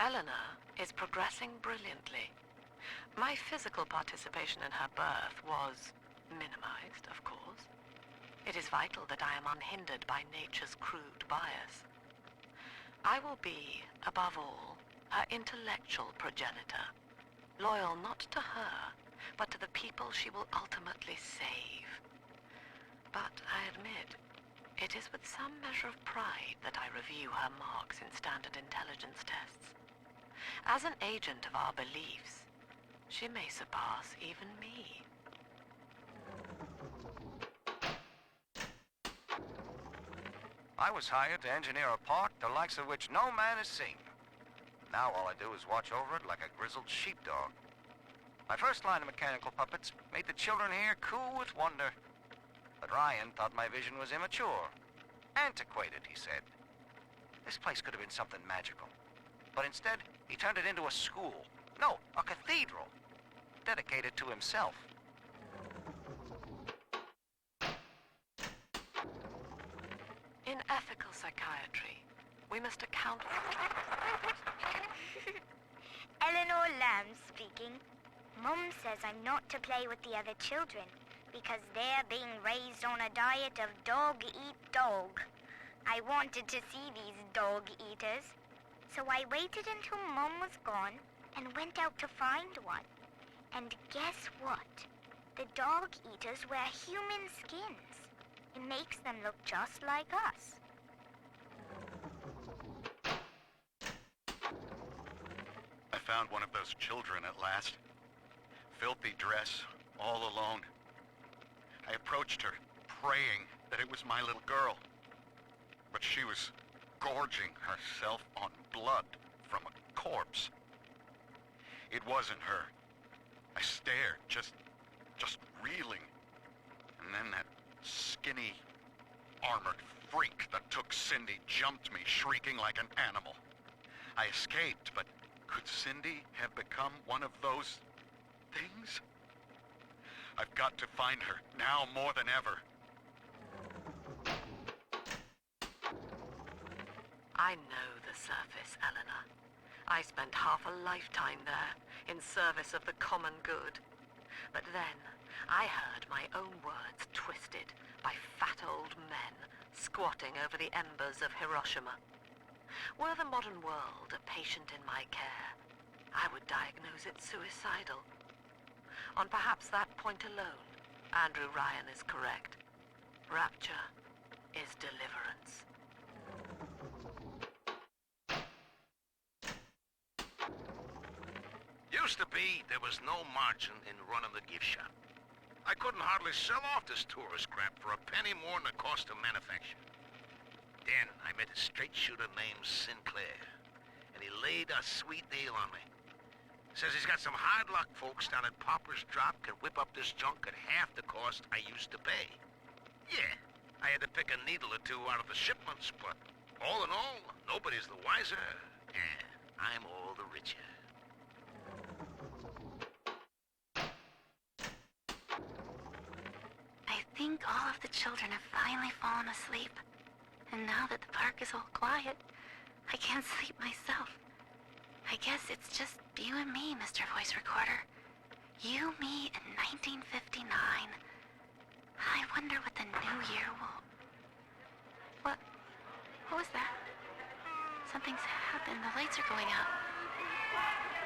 Eleanor is progressing brilliantly. My physical participation in her birth was minimized, of course. It is vital that I am unhindered by nature's crude bias. I will be, above all, her intellectual progenitor, loyal not to her, but to the people she will ultimately save. But I admit, it is with some measure of pride that I review her marks in standard intelligence tests. As an agent of our beliefs, she may surpass even me. I was hired to engineer a park the likes of which no man has seen. Now all I do is watch over it like a grizzled sheepdog. My first line of mechanical puppets made the children here coo with wonder. But Ryan thought my vision was immature. Antiquated, he said. This place could have been something magical. But instead, he turned it into a school. No, a cathedral. Dedicated to himself. In ethical psychiatry, we must account for... Eleanor Lamb speaking. Mum says I'm not to play with the other children because they're being raised on a diet of dog-eat-dog. I wanted to see these dog-eaters, so I waited until Mum was gone and went out to find one. And guess what? The dog-eaters wear human skins. It makes them look just like us. I found one of those children at last. Filthy dress, all alone. I approached her, praying that it was my little girl. But she was gorging herself on blood from a corpse. It wasn't her. I stared, just reeling. And then that skinny, armored freak that took Cindy jumped me, shrieking like an animal. I escaped, but could Cindy have become one of those things? I've got to find her, now more than ever. I know the surface, Eleanor. I spent half a lifetime there, in service of the common good. But then, I heard my own words twisted by fat old men squatting over the embers of Hiroshima. Were the modern world a patient in my care, I would diagnose it suicidal. On perhaps that point alone, Andrew Ryan is correct. Rapture is deliverance. Used to be there was no margin in running the gift shop. I couldn't hardly sell off this tourist crap for a penny more than the cost of manufacture. Then I met a straight shooter named Sinclair, and he laid a sweet deal on me. Says he's got some hard luck folks down at Popper's Drop can whip up this junk at half the cost I used to pay. Yeah, I had to pick a needle or two out of the shipments, but all in all, nobody's the wiser, and I'm all the richer. I think all of the children have finally fallen asleep. And now that the park is all quiet, I can't sleep myself. I guess it's just you and me, Mr. Voice Recorder. You, me, and 1959. I wonder what the new year will... What was that? Something's happened. The lights are going out.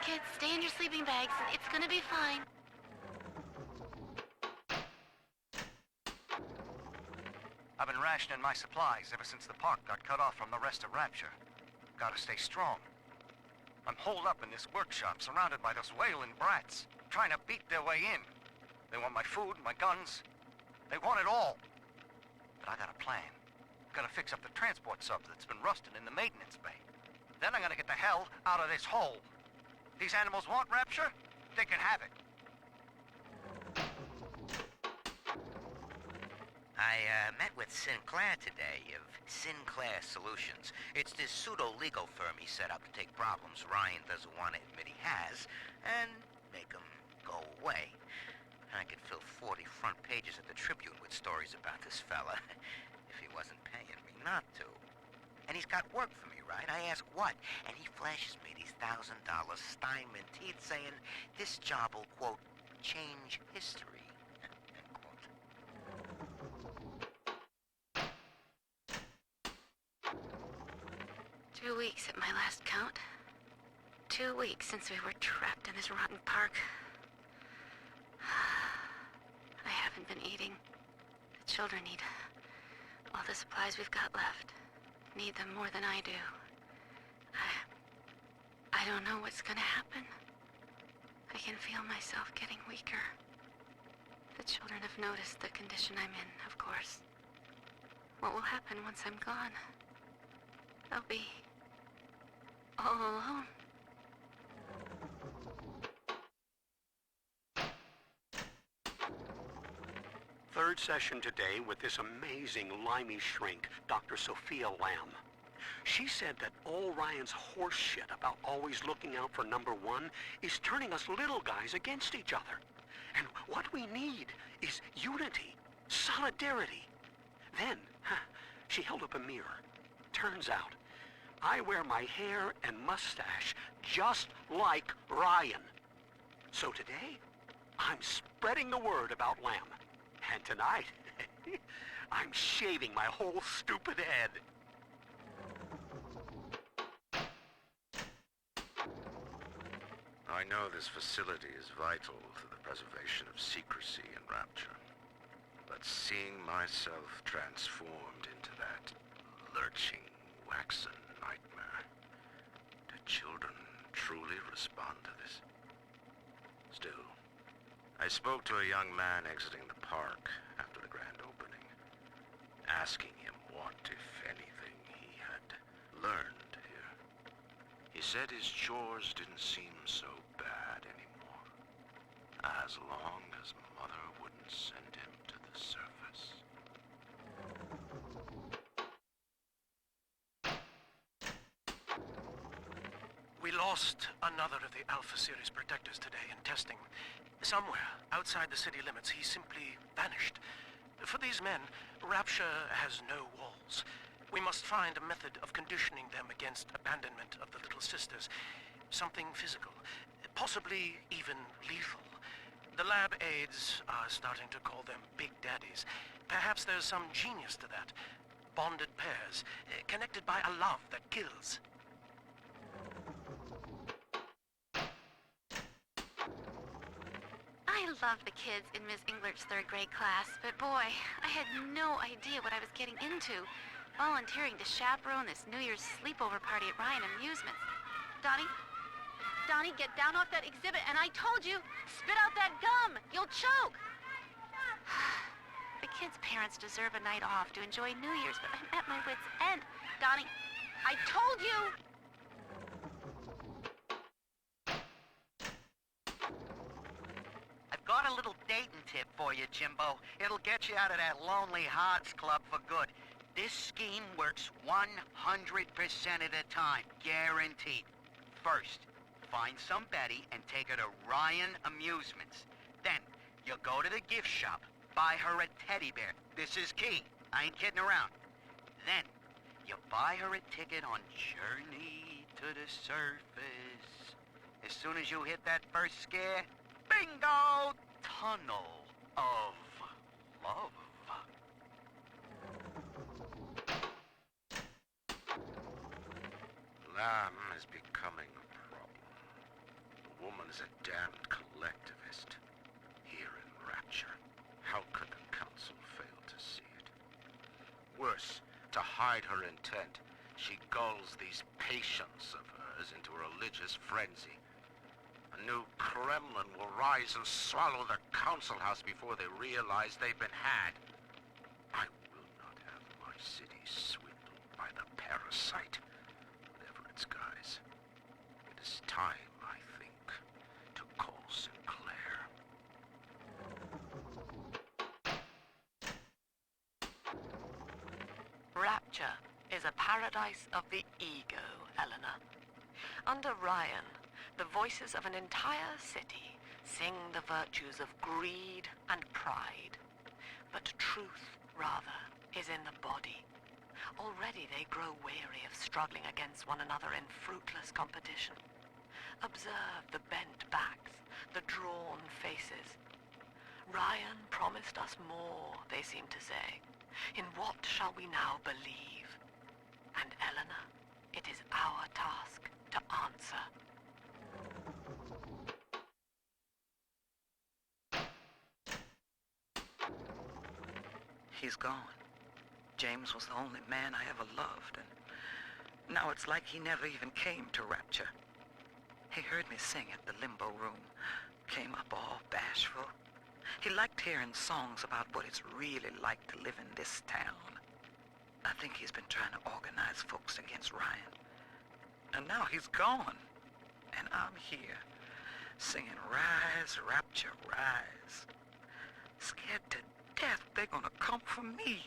Kids, stay in your sleeping bags. It's gonna be fine. I've been rationing my supplies ever since the park got cut off from the rest of Rapture. Gotta stay strong. I'm holed up in this workshop, surrounded by those whaling brats, trying to beat their way in. They want my food, my guns. They want it all. But I got a plan. Gotta fix up the transport sub that's been rusting in the maintenance bay. Then I'm gonna get the hell out of this hole. These animals want Rapture? They can have it. I met with Sinclair today of Sinclair Solutions. It's this pseudo-legal firm he set up to take problems Ryan doesn't want to admit he has and make them go away. I could fill 40 front pages of the Tribune with stories about this fella if he wasn't paying me not to. And he's got work for me, right? I ask what? And he flashes me these $1,000 Steinman teeth saying this job will, quote, change history, end quote. 2 weeks at my last count. 2 weeks since we were trapped in this rotten park. I haven't been eating. The children need all the supplies we've got left. Need them more than I do. I don't know what's gonna happen. I can feel myself getting weaker. The children have noticed the condition I'm in, of course. What will happen once I'm gone? I'll be all alone. Third session today with this amazing limey shrink, Dr. Sophia Lamb. She said that all Ryan's horse shit about always looking out for number one is turning us little guys against each other. And what we need is unity, solidarity. Then, she held up a mirror. Turns out, I wear my hair and mustache just like Ryan. So today, I'm spreading the word about Lamb. And tonight, I'm shaving my whole stupid head. I know this facility is vital to the preservation of secrecy and rapture. But seeing myself transformed into that lurching, waxen nightmare, do children truly respond to this? Still, I spoke to a young man exiting the park after the grand opening, asking him what, if anything, he had learned here. He said his chores didn't seem so bad anymore, as long as Mother wouldn't send him to the surface. We lost another of the Alpha Series protectors today in testing. Somewhere outside the city limits, he simply vanished. For these men, Rapture has no walls. We must find a method of conditioning them against abandonment of the Little Sisters. Something physical, possibly even lethal. The lab aides are starting to call them Big Daddies. Perhaps there's some genius to that. Bonded pairs, connected by a love that kills. I love the kids in Miss Englert's third grade class, but boy, I had no idea what I was getting into. Volunteering to chaperone this New Year's sleepover party at Ryan Amusements. Donnie, get down off that exhibit, and I told you, spit out that gum! You'll choke! The kids' parents deserve a night off to enjoy New Year's, but I'm at my wit's end. Donnie, I told you! I've got a little dating tip for you, Jimbo. It'll get you out of that Lonely Hearts Club for good. This scheme works 100% of the time, guaranteed. First, find some Betty and take her to Ryan Amusements. Then, you go to the gift shop, buy her a teddy bear. This is key. I ain't kidding around. Then, you buy her a ticket on Journey to the Surface. As soon as you hit that first scare, bingo! Tunnel of Love. Lamb is becoming a problem. The woman is a damned collectivist. Here in Rapture, how could the council fail to see it? Worse, to hide her intent, she gulls these patients of hers into a religious frenzy. A new Kremlin will rise and swallow the council house before they realize they've been had. I will not have my city swindled by the parasite. Guys, it is time, I think, to call Sinclair. Rapture is a paradise of the ego, Eleanor. Under Ryan, the voices of an entire city sing the virtues of greed and pride. But truth, rather, is in the body. Already they grow weary of struggling against one another in fruitless competition. Observe the bent backs, the drawn faces. Ryan promised us more, they seem to say. In what shall we now believe? And Eleanor, it is our task to answer. He's gone. James was the only man I ever loved, and now it's like he never even came to Rapture. He heard me sing at the Limbo Room, came up all bashful. He liked hearing songs about what it's really like to live in this town. I think he's been trying to organize folks against Ryan. And now he's gone, and I'm here, singing Rise, Rapture, Rise. Scared to death they're gonna come for me.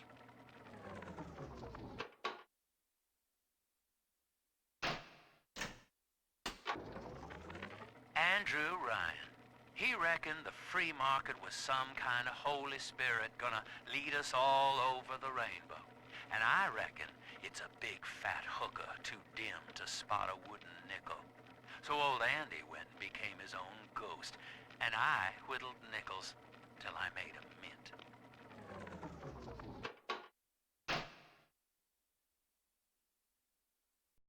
Andrew Ryan. He reckoned the free market was some kind of Holy Spirit gonna lead us all over the rainbow. And I reckon it's a big fat hooker too dim to spot a wooden nickel. So old Andy went and became his own ghost, and I whittled nickels